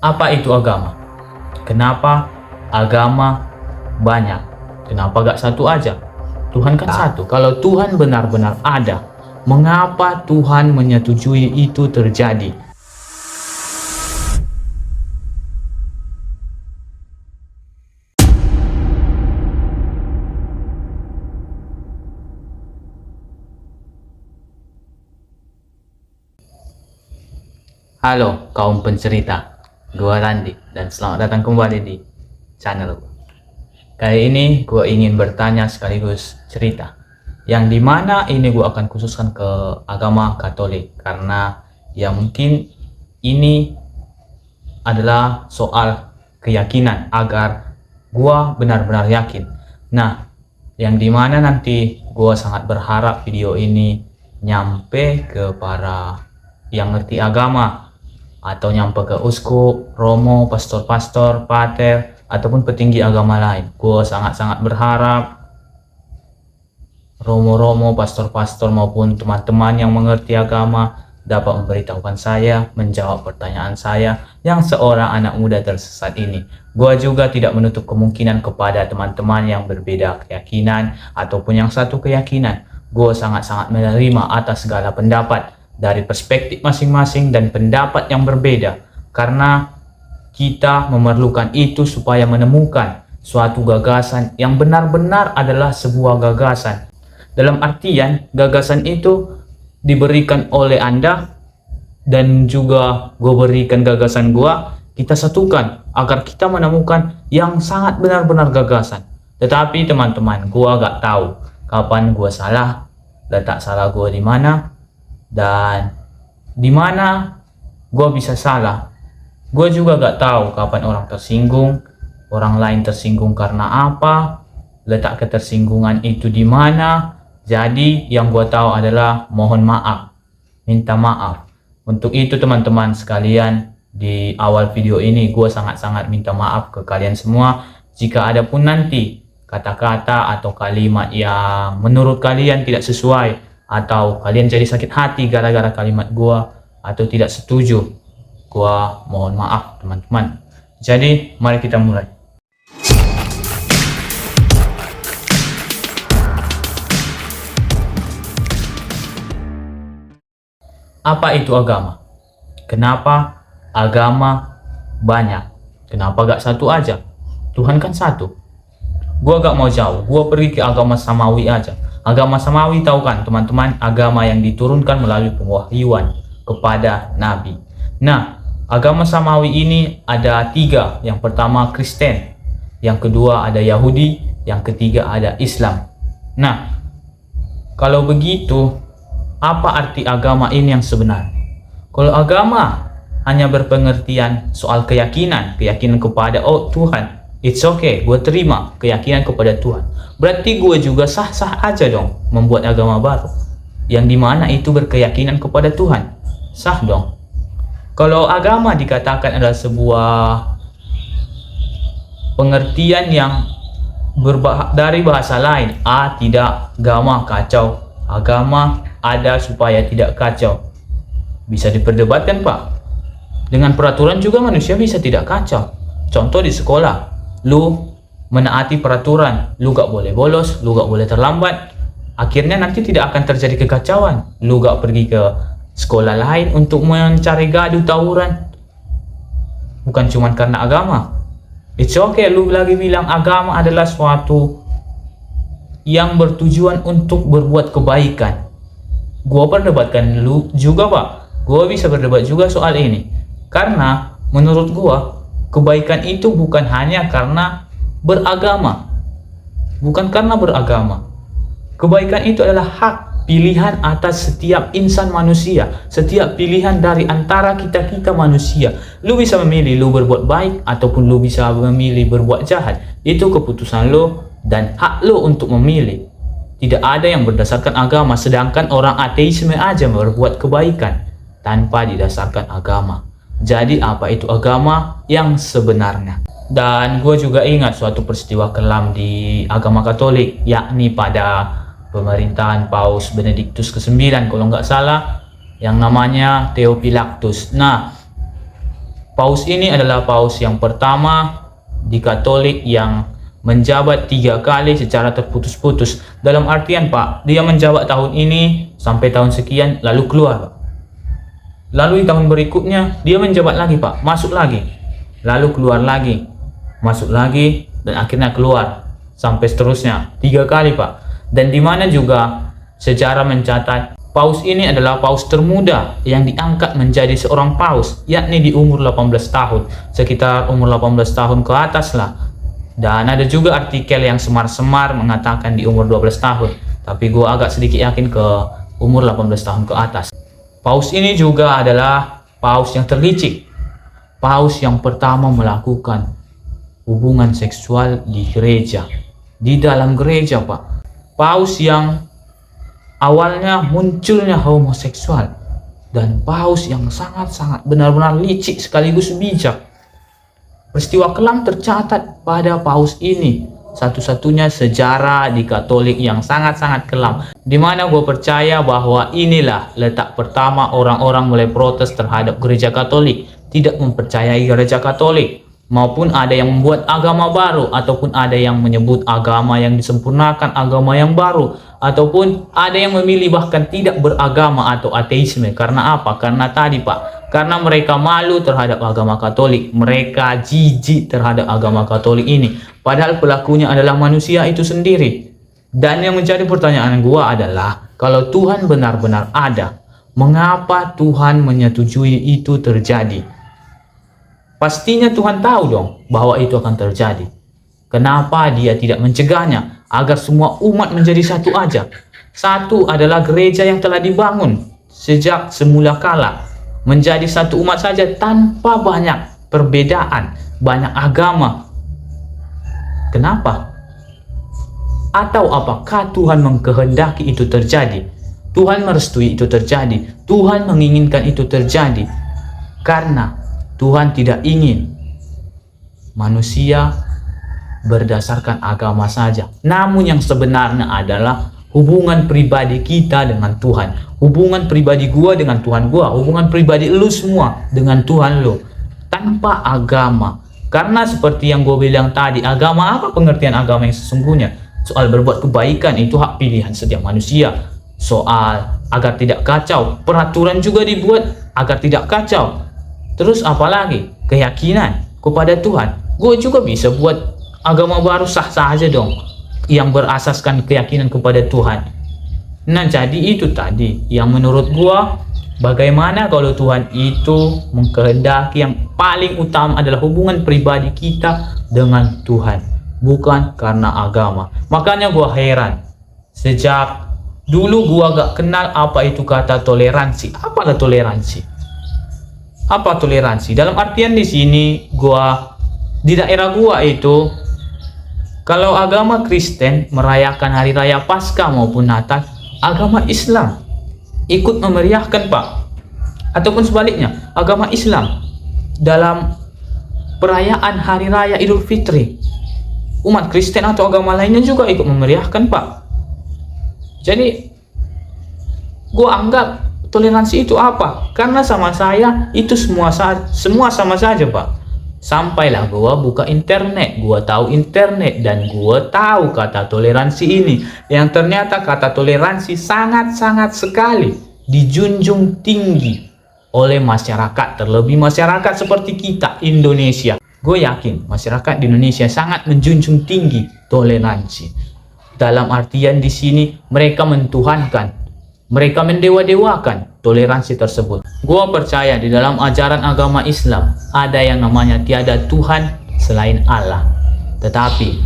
Apa itu agama? Kenapa agama banyak? Kenapa gak satu aja? Tuhan kan satu. Kalau Tuhan benar-benar ada, mengapa Tuhan menyetujui itu terjadi? Halo kaum pencerita, gua Randi dan selamat datang kembali di channel gua. Kali ini gua ingin bertanya sekaligus cerita, yang dimana ini gua akan khususkan ke agama Katolik karena ya mungkin ini adalah soal keyakinan agar gua benar-benar yakin. Nah, yang dimana nanti gua sangat berharap video ini nyampe ke para yang ngerti agama, atau nyampe ke uskup, romo, pastor-pastor, pater, ataupun petinggi agama lain. Gue sangat-sangat berharap romo-romo, pastor-pastor maupun teman-teman yang mengerti agama dapat memberitahukan saya, menjawab pertanyaan saya yang seorang anak muda tersesat ini. Gue juga tidak menutup kemungkinan kepada teman-teman yang berbeda keyakinan ataupun yang satu keyakinan. Gue sangat-sangat menerima atas segala pendapat dari perspektif masing-masing dan pendapat yang berbeda, karena kita memerlukan itu supaya menemukan suatu gagasan yang benar-benar adalah sebuah gagasan. Dalam artian gagasan itu diberikan oleh Anda dan juga gue berikan gagasan gua, kita satukan agar kita menemukan yang sangat benar-benar gagasan. Tetapi teman-teman, gua gak tahu kapan gua salah, letak salah gua di mana, dan dimana gue bisa salah. Gue juga gak tahu kapan orang tersinggung, orang lain tersinggung karena apa, letak ketersinggungan itu di mana. Jadi yang gue tahu adalah mohon maaf, minta maaf. Untuk itu teman-teman sekalian, di awal video ini gue sangat-sangat minta maaf ke kalian semua jika ada pun nanti kata-kata atau kalimat yang menurut kalian tidak sesuai, atau kalian jadi sakit hati gara-gara kalimat gua, atau tidak setuju. Gua mohon maaf teman-teman. Jadi mari kita mulai. Apa itu agama? Kenapa agama banyak? Kenapa gak satu aja? Tuhan kan satu. Gua gak mau jauh, gua pergi ke agama samawi aja. Agama samawi tahu kan teman-teman, agama yang diturunkan melalui pewahyuan kepada Nabi. Nah, agama samawi ini ada tiga. Yang pertama Kristen, yang kedua ada Yahudi, yang ketiga ada Islam. Nah, kalau begitu, apa arti agama ini yang sebenarnya? Kalau agama hanya berpengertian soal keyakinan kepada Tuhan, it's okay, gue terima keyakinan kepada Tuhan. Berarti gue juga sah-sah aja dong membuat agama baru yang dimana itu berkeyakinan kepada Tuhan. Sah dong. Kalau agama dikatakan adalah sebuah pengertian yang dari bahasa lain, tidak, agama kacau, agama ada supaya tidak kacau. Bisa diperdebatkan Pak. Dengan peraturan juga manusia bisa tidak kacau. Contoh di sekolah, lu menaati peraturan, lu gak boleh bolos, lu gak boleh terlambat, akhirnya nanti tidak akan terjadi kekacauan. Lu gak pergi ke sekolah lain untuk mencari gaduh tawuran, bukan cuma karena agama. It's okay, lu lagi bilang agama adalah suatu yang bertujuan untuk berbuat kebaikan. Gua perdebatkan lu juga Pak, gua bisa berdebat juga soal ini, karena menurut gua kebaikan itu bukan hanya karena beragama. Bukan karena beragama. Kebaikan itu adalah hak pilihan atas setiap insan manusia, setiap pilihan dari antara kita manusia. Lu bisa memilih lu berbuat baik ataupun lu bisa memilih berbuat jahat. Itu keputusan lu dan hak lu untuk memilih. Tidak ada yang berdasarkan agama, sedangkan orang ateisme aja berbuat kebaikan tanpa didasarkan agama. Jadi apa itu agama yang sebenarnya? Dan gue juga ingat suatu peristiwa kelam di agama Katolik, yakni pada pemerintahan Paus Benediktus ke-9 kalau nggak salah, yang namanya Theophylactus. Nah, Paus ini adalah paus yang pertama di Katolik yang menjabat 3 kali secara terputus-putus. Dalam artian Pak, dia menjabat tahun ini sampai tahun sekian lalu keluar Pak. Lalu di tahun berikutnya dia menjabat lagi Pak, masuk lagi, lalu keluar lagi, masuk lagi, dan akhirnya keluar sampai seterusnya 3 kali Pak. Dan dimana juga sejarah mencatat paus ini adalah paus termuda yang diangkat menjadi seorang paus, yakni di umur 18 tahun, sekitar umur 18 tahun ke atas lah. Dan ada juga artikel yang semar-semar mengatakan di umur 12 tahun, tapi gue agak sedikit yakin ke umur 18 tahun ke atas. Paus ini juga adalah paus yang terlicik, paus yang pertama melakukan hubungan seksual di gereja, di dalam gereja Pak. Paus yang awalnya munculnya homoseksual, dan paus yang sangat-sangat benar-benar licik sekaligus bijak. Peristiwa kelam tercatat pada paus ini, satu-satunya sejarah di Katolik yang sangat-sangat kelam, dimana gue percaya bahwa inilah letak pertama orang-orang mulai protes terhadap gereja Katolik, tidak mempercayai gereja Katolik, maupun ada yang membuat agama baru, ataupun ada yang menyebut agama yang disempurnakan agama yang baru, ataupun ada yang memilih bahkan tidak beragama atau ateisme. Karena apa? Karena tadi Pak, karena mereka malu terhadap agama Katolik, mereka jijik terhadap agama Katolik ini, padahal pelakunya adalah manusia itu sendiri. Dan yang menjadi pertanyaan gua adalah, kalau Tuhan benar-benar ada, mengapa Tuhan menyetujui itu terjadi? Pastinya Tuhan tahu dong bahwa itu akan terjadi. Kenapa dia tidak mencegahnya agar semua umat menjadi satu aja? Satu adalah gereja yang telah dibangun sejak semula kala, menjadi satu umat saja tanpa banyak perbedaan, banyak agama. Kenapa? Atau apakah Tuhan mengkehendaki itu terjadi? Tuhan merestui itu terjadi. Tuhan menginginkan itu terjadi karena Tuhan tidak ingin manusia berdasarkan agama saja. Namun yang sebenarnya adalah hubungan pribadi kita dengan Tuhan. Hubungan pribadi gua dengan Tuhan gua. Hubungan pribadi lu semua dengan Tuhan lu. Tanpa agama. Karena seperti yang gue bilang tadi, agama apa pengertian agama yang sesungguhnya? Soal berbuat kebaikan itu hak pilihan setiap manusia. Soal agar tidak kacau, peraturan juga dibuat agar tidak kacau. Terus apalagi? Keyakinan kepada Tuhan. Gue juga bisa buat agama baru sah-sah aja dong, yang berasaskan keyakinan kepada Tuhan. Nah, jadi itu tadi yang menurut gue, bagaimana kalau Tuhan itu mengkehendaki yang paling utama adalah hubungan pribadi kita dengan Tuhan, bukan karena agama. Makanya gue heran, sejak dulu gue gak kenal apa itu kata toleransi. Apalah toleransi? Apa toleransi? Dalam artian di sini di daerah gua itu, kalau agama Kristen merayakan hari raya Paskah maupun Natal, agama Islam ikut memeriahkan Pak. Ataupun sebaliknya, agama Islam dalam perayaan hari raya Idul Fitri, umat Kristen atau agama lainnya juga ikut memeriahkan Pak. Jadi gua anggap toleransi itu apa? Karena sama saya itu semua sama saja Pak. Sampailah gua buka internet, gua tahu internet, dan gua tahu kata toleransi ini, yang ternyata kata toleransi sangat-sangat sekali dijunjung tinggi oleh masyarakat, terlebih masyarakat seperti kita Indonesia. Gue yakin masyarakat di Indonesia sangat menjunjung tinggi toleransi. Dalam artian di sini mereka mentuhankan, mereka mendewa-dewakan toleransi tersebut. Gua percaya di dalam ajaran agama Islam ada yang namanya tiada Tuhan selain Allah. Tetapi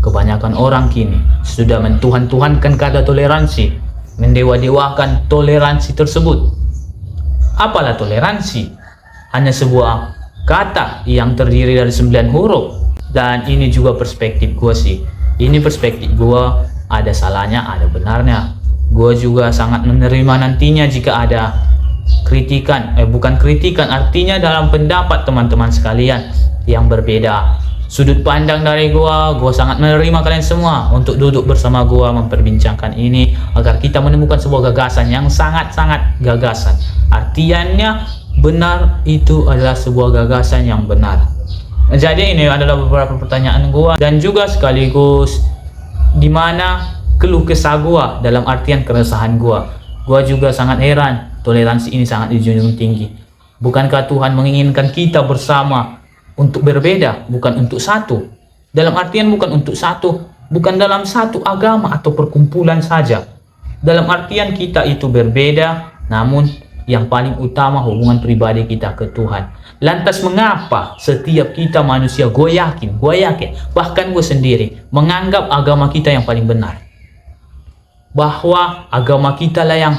kebanyakan orang kini sudah mentuhan-tuhankan kata toleransi, mendewa-dewakan toleransi tersebut. Apalah toleransi? Hanya sebuah kata yang terdiri dari 9 huruf. Dan ini juga perspektif gua sih. Ini perspektif gua, ada salahnya, ada benarnya. Gue juga sangat menerima nantinya jika ada kritikan, bukan kritikan, artinya dalam pendapat teman-teman sekalian yang berbeda sudut pandang dari gue sangat menerima kalian semua untuk duduk bersama gue memperbincangkan ini agar kita menemukan sebuah gagasan yang sangat-sangat gagasan. Artiannya benar itu adalah sebuah gagasan yang benar. Jadi ini adalah beberapa pertanyaan gua dan juga sekaligus di mana keluh kesah gua, dalam artian keresahan gua. Gua juga sangat heran, toleransi ini sangat dijunjung tinggi. Bukankah Tuhan menginginkan kita bersama untuk berbeda, bukan untuk satu? Dalam artian bukan untuk satu, bukan dalam satu agama atau perkumpulan saja. Dalam artian kita itu berbeda, namun yang paling utama hubungan pribadi kita ke Tuhan. Lantas mengapa setiap kita manusia, gue yakin, bahkan gue sendiri menganggap agama kita yang paling benar, bahwa agama kita lah yang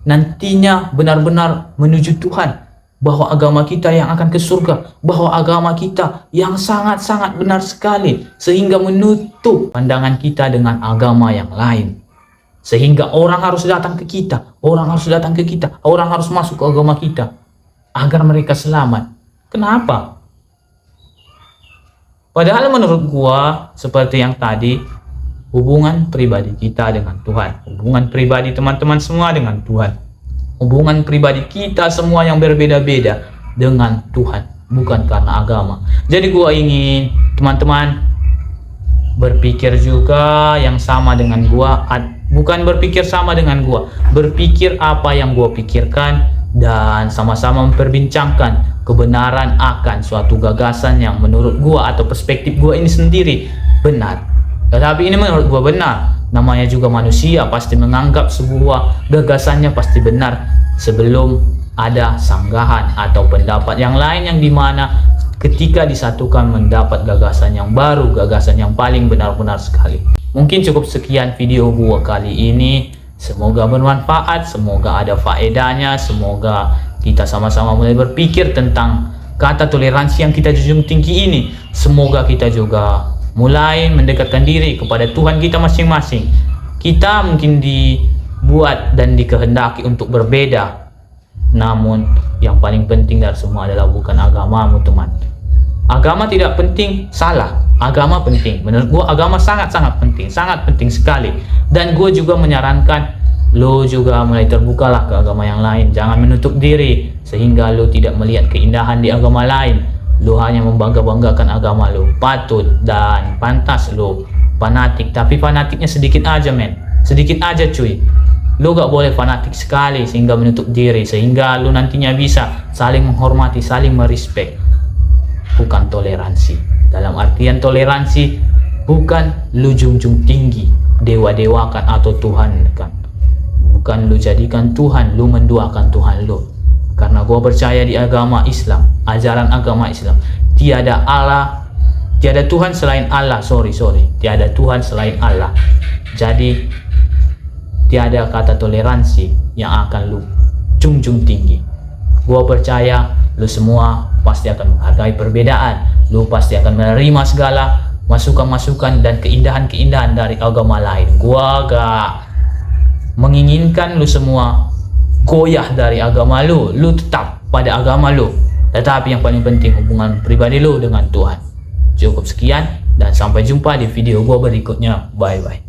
nantinya benar-benar menuju Tuhan, bahwa agama kita yang akan ke surga, bahwa agama kita yang sangat-sangat benar sekali sehingga menutup pandangan kita dengan agama yang lain, sehingga orang harus datang ke kita, orang harus masuk ke agama kita agar mereka selamat. Kenapa? Padahal menurut gua seperti yang tadi, hubungan pribadi kita dengan Tuhan, hubungan pribadi teman-teman semua dengan Tuhan, hubungan pribadi kita semua yang berbeda-beda dengan Tuhan, bukan karena agama. Jadi gua ingin teman-teman berpikir juga yang sama dengan gua, bukan berpikir sama dengan gua, berpikir apa yang gua pikirkan dan sama-sama memperbincangkan kebenaran akan suatu gagasan yang menurut gua atau perspektif gua ini sendiri benar. Tetapi ini menurut gua benar. Namanya juga manusia, pasti menganggap sebuah gagasannya pasti benar sebelum ada sanggahan atau pendapat yang lain yang dimana ketika disatukan mendapat gagasan yang baru, gagasan yang paling benar-benar sekali. Mungkin cukup sekian video gua kali ini. Semoga bermanfaat, semoga ada faedahnya, semoga kita sama-sama mulai berpikir tentang kata toleransi yang kita junjung tinggi ini. Semoga kita juga mulai mendekatkan diri kepada Tuhan kita masing-masing. Kita mungkin dibuat dan dikehendaki untuk berbeda, namun yang paling penting dari semua adalah bukan agamamu, teman. Agama tidak penting, salah. Agama penting. Menurut gua agama sangat-sangat penting sekali. Dan gua juga menyarankan lo juga mulai terbukalah ke agama yang lain. Jangan menutup diri sehingga lo tidak melihat keindahan di agama lain. Lo hanya membangga-banggakan agama lo. Patut dan pantas lo fanatik, tapi fanatiknya sedikit aja, men. Sedikit aja, cuy. Lo gak boleh fanatik sekali sehingga menutup diri, sehingga lo nantinya bisa saling menghormati, saling merespek. Bukan toleransi. Dalam artian toleransi bukan lu junjung tinggi, dewa-dewakan atau Tuhan kan. Bukan lu jadikan Tuhan, lu menduakan Tuhan lu. Karena gua percaya di agama Islam, ajaran agama Islam, tiada Allah, tiada Tuhan selain Allah, tiada Tuhan selain Allah. Jadi tiada kata toleransi yang akan lu junjung tinggi. Gua percaya lu semua pasti akan menghargai perbedaan, lu pasti akan menerima segala masukan-masukan dan keindahan-keindahan dari agama lain. Gua gak menginginkan lu semua goyah dari agama lu tetap pada agama lu. Tetapi yang paling penting hubungan pribadi lu dengan Tuhan. Cukup sekian dan sampai jumpa di video gua berikutnya. Bye bye.